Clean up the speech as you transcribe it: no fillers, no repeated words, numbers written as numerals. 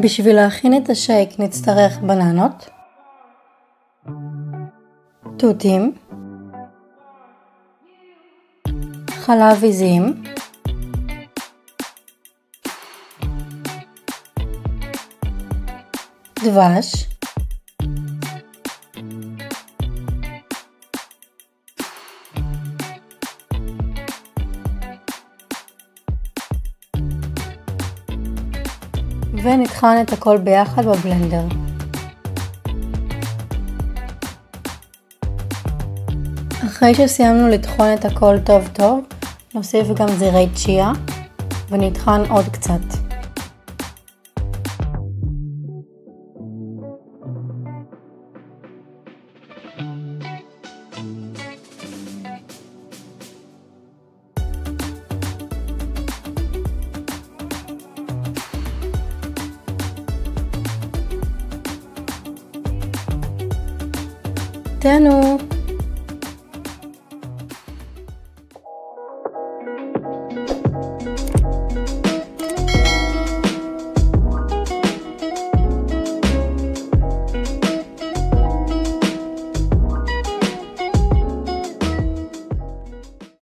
בשביל להכין את השייק נצטרך בננות, תותים, חלב עיזים, דבש, ונטחן את הכל ביחד בבלנדר. אחרי שסיימנו לטחון את הכל טוב טוב, נוסיף גם זירי צ'יה ונטחן עוד קצת. תהנו!